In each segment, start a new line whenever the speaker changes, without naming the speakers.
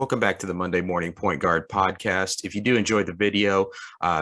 Welcome back to the Monday Morning Point Guard podcast. If you do enjoy the video,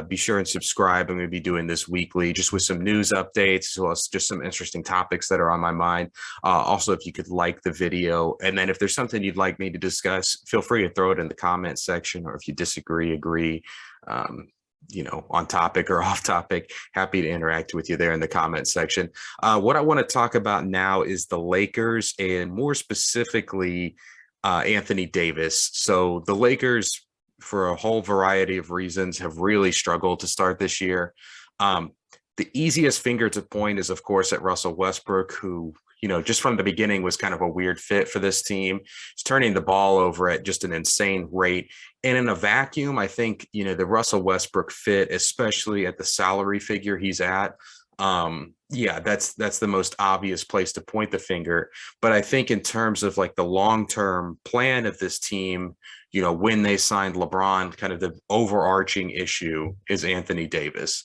be sure and subscribe. I'm going to be doing this weekly just with some news updates as well as just some interesting topics that are on my mind. Also, if you could like the video, and then if there's something you'd like me to discuss, feel free to throw it in the comment section, or if you disagree, agree, on topic or off topic, happy to interact with you there in the comment section. What I want to talk about now is the Lakers, and more specifically, Anthony Davis. So the Lakers, for a whole variety of reasons, have really struggled to start this year. The easiest finger to point is, of course, at Russell Westbrook, who, just from the beginning was kind of a weird fit for this team. He's turning the ball over at just an insane rate. And in a vacuum, I think, the Russell Westbrook fit, especially at the salary figure he's at, that's the most obvious place to point the finger. But I think in terms of like the long-term plan of this team, when they signed LeBron, kind of the overarching issue is Anthony Davis.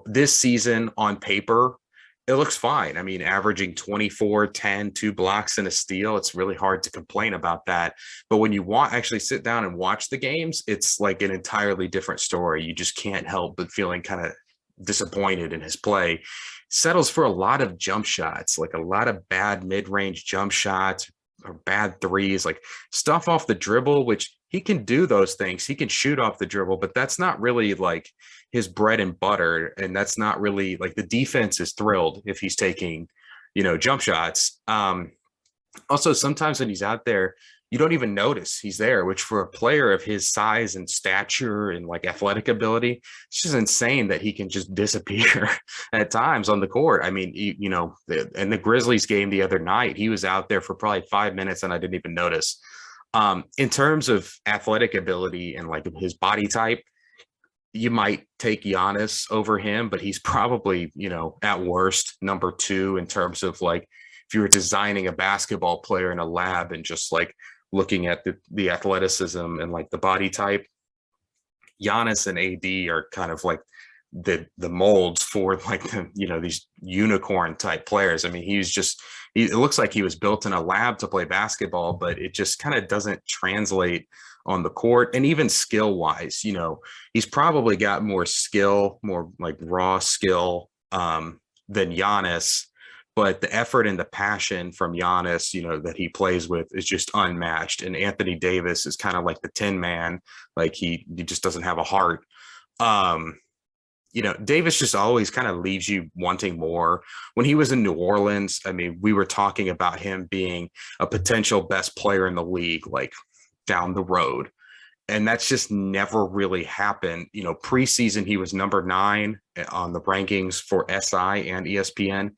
This season on paper, it looks fine. I mean, averaging 24, 10, 2 blocks and a steal, it's really hard to complain about that. But when you actually sit down and watch the games, it's like an entirely different story. You just can't help but feeling kind of disappointed in his play. Settles for a lot of jump shots, like a lot of bad mid-range jump shots or bad threes, like stuff off the dribble, which he can do those things. He can shoot off the dribble, but that's not really like his bread and butter. And that's not really like the defense is thrilled if he's taking, jump shots. Also, sometimes when he's out there, you don't even notice he's there, which for a player of his size and stature and like athletic ability, it's just insane that he can just disappear at times on the court. I mean, in the Grizzlies game the other night, he was out there for probably 5 minutes and I didn't even notice. In terms of athletic ability and like his body type, you might take Giannis over him, but he's probably, at worst, number 2 in terms of like, if you were designing a basketball player in a lab and just like looking at the athleticism and like the body type, Giannis and AD are kind of like the molds for like these unicorn type players. I mean, it looks like he was built in a lab to play basketball, but it just kind of doesn't translate on the court. And even skill wise, he's probably got more skill, more like raw skill than Giannis. But the effort and the passion from Giannis, that he plays with is just unmatched. And Anthony Davis is kind of like the Tin Man, like he just doesn't have a heart. Davis just always kind of leaves you wanting more. When he was in New Orleans, I mean, we were talking about him being a potential best player in the league, like down the road. And that's just never really happened. Preseason, he was number 9 on the rankings for SI and ESPN.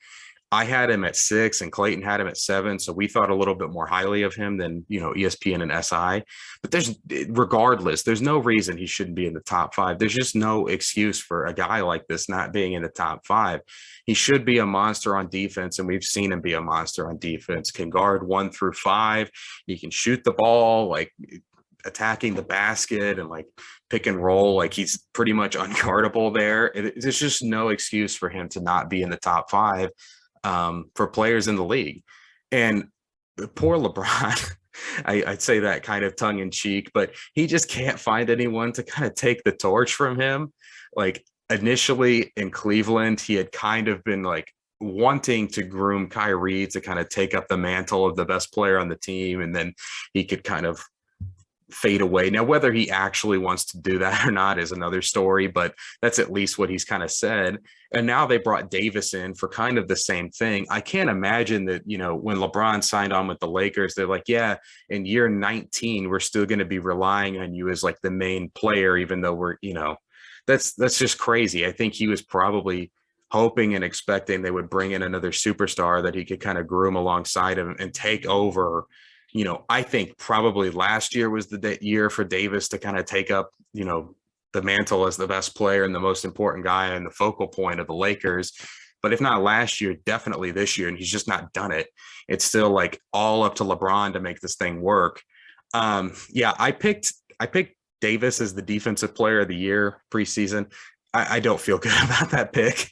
I had him at 6 and Clayton had him at 7. So we thought a little bit more highly of him than, ESPN and SI. But there's no reason he shouldn't be in the top 5. There's just no excuse for a guy like this not being in the top 5. He should be a monster on defense, and we've seen him be a monster on defense. Can guard 1 through 5. He can shoot the ball, like attacking the basket and like pick and roll. Like he's pretty much unguardable there. There's just no excuse for him to not be in the top 5. For players in the league. And poor LeBron, I'd say that kind of tongue in cheek, but he just can't find anyone to kind of take the torch from him. Like initially in Cleveland, he had kind of been like wanting to groom Kyrie to kind of take up the mantle of the best player on the team. And then he could kind of fade away. Now, whether he actually wants to do that or not is another story, but that's at least what he's kind of said. And now they brought Davis in for kind of the same thing. I can't imagine that, when LeBron signed on with the Lakers, they're like, yeah, in year 19, we're still going to be relying on you as like the main player, even though we're, that's just crazy. I think he was probably hoping and expecting they would bring in another superstar that he could kind of groom alongside him and take over. I think probably last year was the year for Davis to kind of take up, the mantle as the best player and the most important guy and the focal point of the Lakers. But if not last year, definitely this year. And he's just not done it. It's still like all up to LeBron to make this thing work. I picked Davis as the defensive player of the year preseason. I don't feel good about that pick.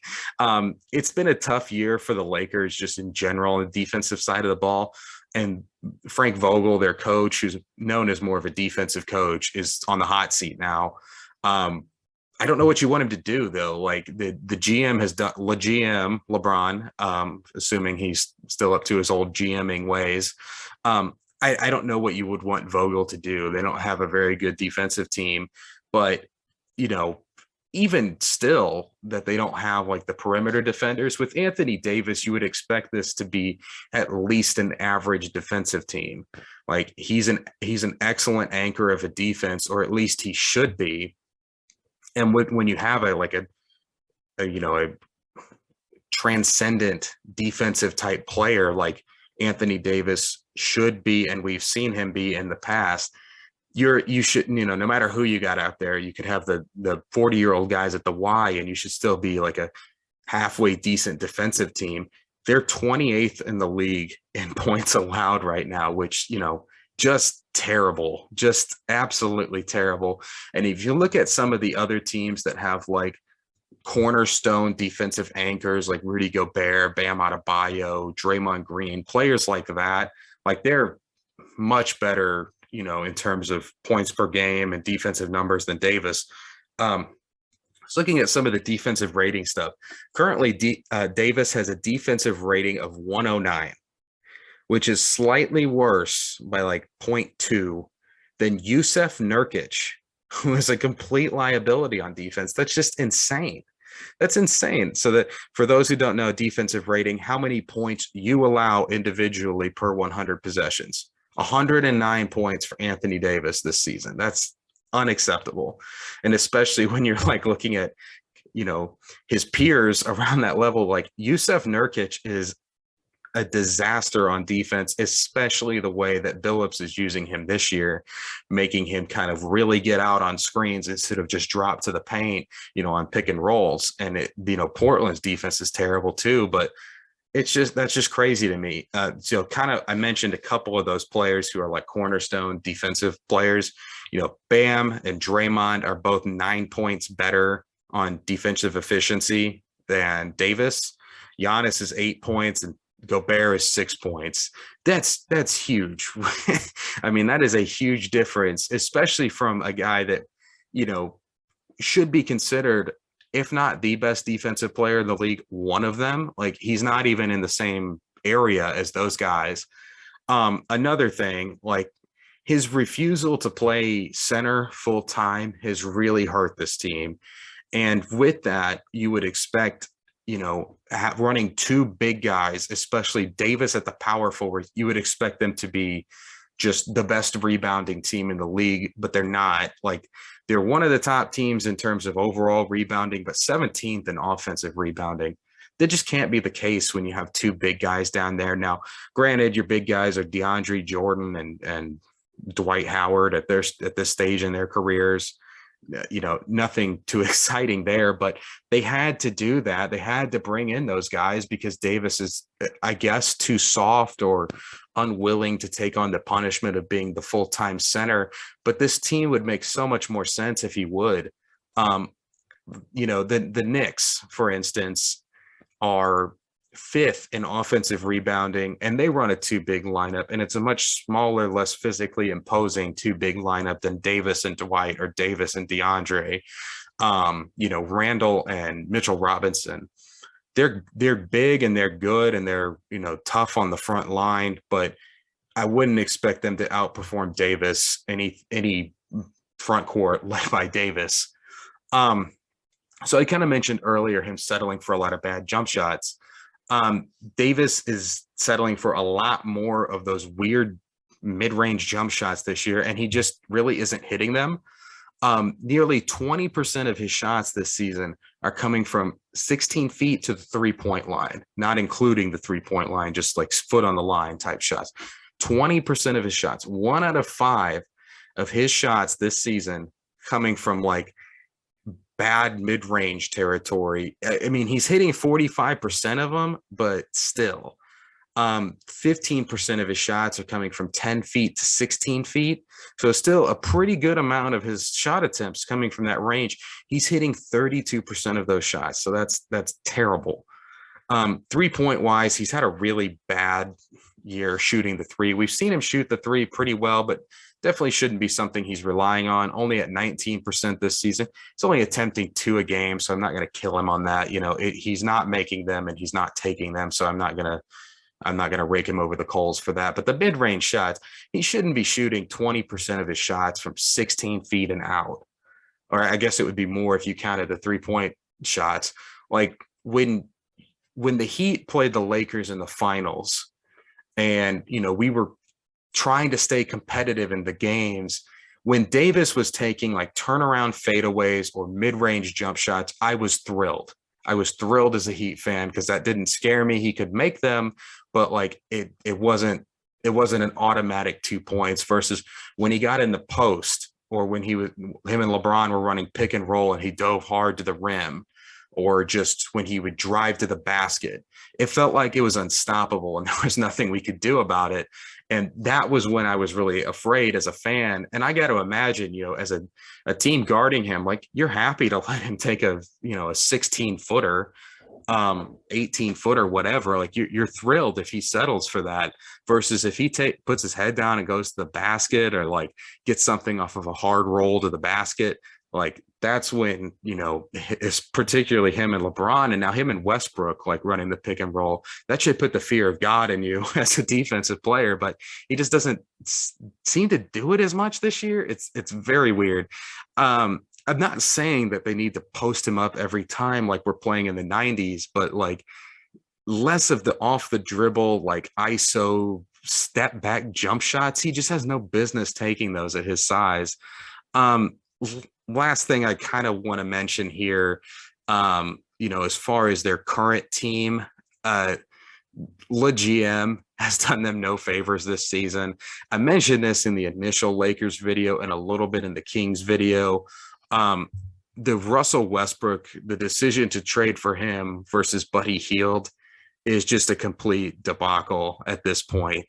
It's been a tough year for the Lakers just in general on the defensive side of the ball. and Frank Vogel, their coach, who's known as more of a defensive coach, is on the hot seat now. I don't know what you want him to do though. Like the GM has done LeBron, assuming he's still up to his old GMing ways. I don't know what you would want Vogel to do. They don't have a very good defensive team, but you know, even still that they don't have like the perimeter defenders with Anthony Davis, you would expect this to be at least an average defensive team. Like he's an excellent anchor of a defense, or at least he should be. And when you have a transcendent defensive type player like Anthony Davis should be, and we've seen him be in the past, you should, no matter who you got out there, you could have the 40-year-old guys at the Y, and you should still be like a halfway decent defensive team. They're 28th in the league in points allowed right now, which, just terrible, just absolutely terrible. And if you look at some of the other teams that have like cornerstone defensive anchors like Rudy Gobert, Bam Adebayo, Draymond Green, players like that, like they're much better, in terms of points per game and defensive numbers than Davis. I was looking at some of the defensive rating stuff. Currently, Davis has a defensive rating of 109, which is slightly worse by like 0.2 than Jusuf Nurkic, who is a complete liability on defense. That's just insane. That's insane. So that for those who don't know defensive rating, how many points you allow individually per 100 possessions. 109 points for Anthony Davis this season. That's unacceptable. And especially when you're like looking at, his peers around that level, like Jusuf Nurkic is a disaster on defense, especially the way that Billups is using him this year, making him kind of really get out on screens instead of just drop to the paint, on pick and rolls. And Portland's defense is terrible too, but that's just crazy to me. So kind of, I mentioned a couple of those players who are like cornerstone defensive players. Bam and Draymond are both 9 points better on defensive efficiency than Davis. Giannis is 8 points and Gobert is 6 points. That's huge. I mean, that is a huge difference, especially from a guy that, should be considered, if not the best defensive player in the league, one of them. Like he's not even in the same area as those guys. Another thing, like his refusal to play center full time has really hurt this team. And with that, you would expect, running two big guys, especially Davis at the power forward, you would expect them to be just the best rebounding team in the league, but they're not. Like they're one of the top teams in terms of overall rebounding, but 17th in offensive rebounding. That just can't be the case when you have two big guys down there. Now, granted, your big guys are DeAndre Jordan and Dwight Howard at this stage in their careers. Nothing too exciting there, but they had to do that. They had to bring in those guys because Davis is, I guess, too soft or unwilling to take on the punishment of being the full-time center. But this team would make so much more sense if he would. The Knicks, for instance, are 5th in offensive rebounding, and they run a two big lineup, and it's a much smaller, less physically imposing two big lineup than Davis and Dwight or Davis and DeAndre. Randall and Mitchell Robinson, they're big and they're good and they're, tough on the front line, but I wouldn't expect them to outperform Davis, any front court led by Davis. So I kind of mentioned earlier him settling for a lot of bad jump shots. Davis is settling for a lot more of those weird mid-range jump shots this year, and he just really isn't hitting them. Nearly 20% of his shots this season are coming from 16 feet to the three-point line, not including the three-point line, just like foot on the line type shots. 20% of his shots, 1 out of 5 of his shots this season coming from like bad mid-range territory. I mean, he's hitting 45% of them, but still 15% of his shots are coming from 10 feet to 16 feet. So still a pretty good amount of his shot attempts coming from that range. He's hitting 32% of those shots. So that's terrible. 3-point wise, he's had a really bad year shooting the three. We've seen him shoot the three pretty well, but definitely shouldn't be something he's relying on. Only at 19% this season. He's only attempting two a game, so I'm not going to kill him on that. He's not making them and he's not taking them, so I'm not going to rake him over the coals for that. But the mid-range shots, he shouldn't be shooting 20% of his shots from 16 feet and out. Or I guess it would be more if you counted the three-point shots. Like when the Heat played the Lakers in the finals, and we were trying to stay competitive in the games, when Davis was taking like turnaround fadeaways or mid-range jump shots, I was thrilled. I was thrilled as a Heat fan because that didn't scare me. He could make them, but like it wasn't an automatic 2 points versus when he got in the post, or when him and LeBron were running pick and roll and he dove hard to the rim, or just when he would drive to the basket. It felt like it was unstoppable and there was nothing we could do about it. And that was when I was really afraid as a fan. And I got to imagine, as a team guarding him, like you're happy to let him take a 16 footer, 18 footer, whatever. Like you're thrilled if he settles for that versus if he puts his head down and goes to the basket or like gets something off of a hard roll to the basket. Like that's when, it's particularly him and LeBron, and now him and Westbrook, like running the pick and roll, that should put the fear of God in you as a defensive player, but he just doesn't seem to do it as much this year. It's very weird. I'm not saying that they need to post him up every time like we're playing in the 90s, but like less of the off the dribble, like ISO step back jump shots. He just has no business taking those at his size. Last thing I kind of want to mention here, as far as their current team, La GM has done them no favors this season. I mentioned this in the initial Lakers video and a little bit in the Kings video. The Russell Westbrook, the decision to trade for him versus Buddy Hield is just a complete debacle at this point.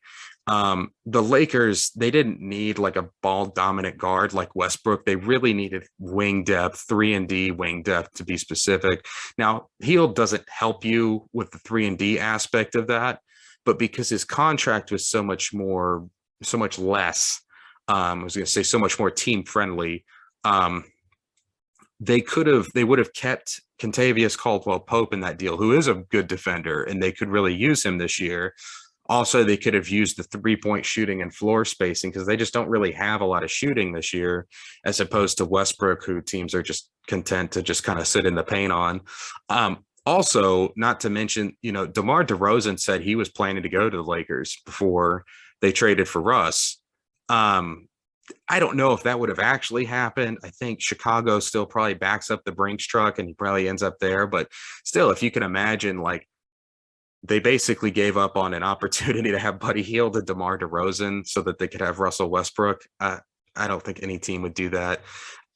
The Lakers, they didn't need like a ball dominant guard like Westbrook. They really needed wing depth, 3-and-D wing depth to be specific. Now, Hield doesn't help you with the 3-and-D aspect of that, but because his contract was so much less, I was going to say so much more team friendly. They would have kept Kentavious Caldwell-Pope in that deal, who is a good defender, and they could really use him this year. Also, they could have used the 3-point shooting and floor spacing because they just don't really have a lot of shooting this year, as opposed to Westbrook, who teams are just content to just kind of sit in the paint on. Also, not to mention, DeMar DeRozan said he was planning to go to the Lakers before they traded for Russ. I don't know if that would have actually happened. I think Chicago still probably backs up the Brinks truck and he probably ends up there. But still, if you can imagine, like, they basically gave up on an opportunity to have Buddy Hield and DeMar DeRozan so that they could have Russell Westbrook. I don't think any team would do that.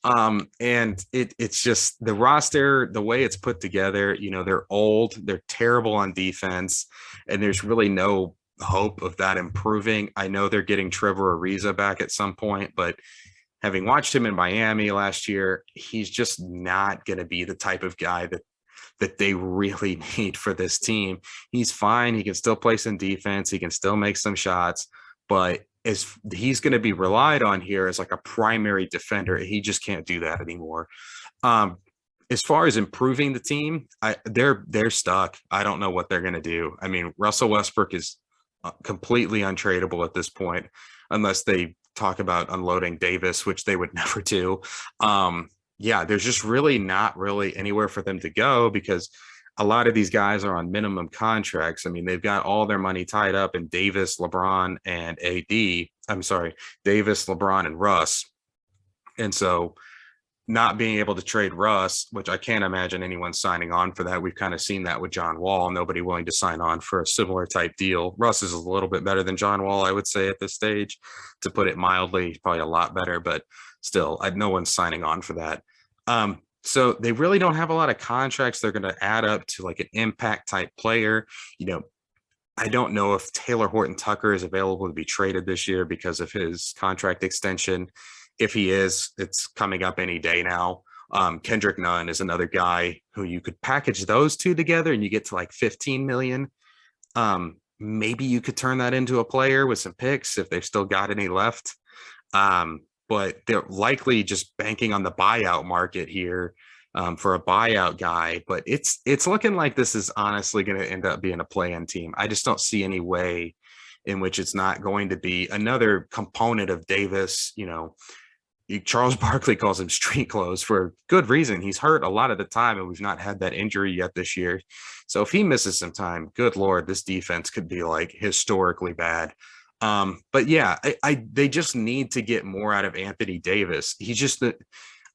And it's just the roster, the way it's put together, they're old, they're terrible on defense, and there's really no hope of that improving. I know they're getting Trevor Ariza back at some point, but having watched him in Miami last year, he's just not going to be the type of guy that they really need for this team. He's fine. He can still play some defense. He can still make some shots, but he's going to be relied on here as like a primary defender. He just can't do that anymore. As far as improving the team, they're stuck. I don't know what they're going to do. I mean, Russell Westbrook is completely untradeable at this point, unless they talk about unloading Davis, which they would never do. There's just really not really anywhere for them to go because a lot of these guys are on minimum contracts. I mean, they've got all their money tied up in Davis, LeBron, and Davis, LeBron, and Russ. And so not being able to trade Russ, which I can't imagine anyone signing on for that. We've kind of seen that with John Wall, nobody willing to sign on for a similar type deal. Russ is a little bit better than John Wall, I would say at this stage, to put it mildly. He's probably a lot better, but still, no one's signing on for that. So they really don't have a lot of contracts. They're going to add up to like an impact type player. I don't know if Taylor Horton Tucker is available to be traded this year because of his contract extension. If he is, it's coming up any day now. Kendrick Nunn is another guy who you could package those two together and you get to like 15 million. maybe you could turn that into a player with some picks if they've still got any left. But they're likely just banking on the buyout market here for a buyout guy. But it's looking like this is honestly going to end up being a play-in team. I just don't see any way in which it's not going to be another component of Davis. Charles Barkley calls him street clothes for good reason. He's hurt a lot of the time, and we've not had that injury yet this year. So if he misses some time, good Lord, this defense could be like historically bad. But yeah, they just need to get more out of Anthony Davis. He's just the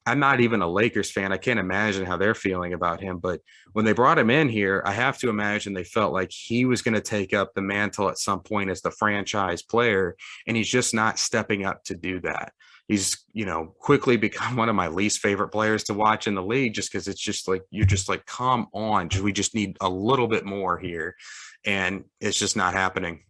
I'm not even a Lakers fan. I can't imagine how they're feeling about him. But when they brought him in here, I have to imagine they felt like he was going to take up the mantle at some point as the franchise player. And he's just not stepping up to do that. He's, quickly become one of my least favorite players to watch in the league just because it's just like, you're just like, come on. We just need a little bit more here. And it's just not happening.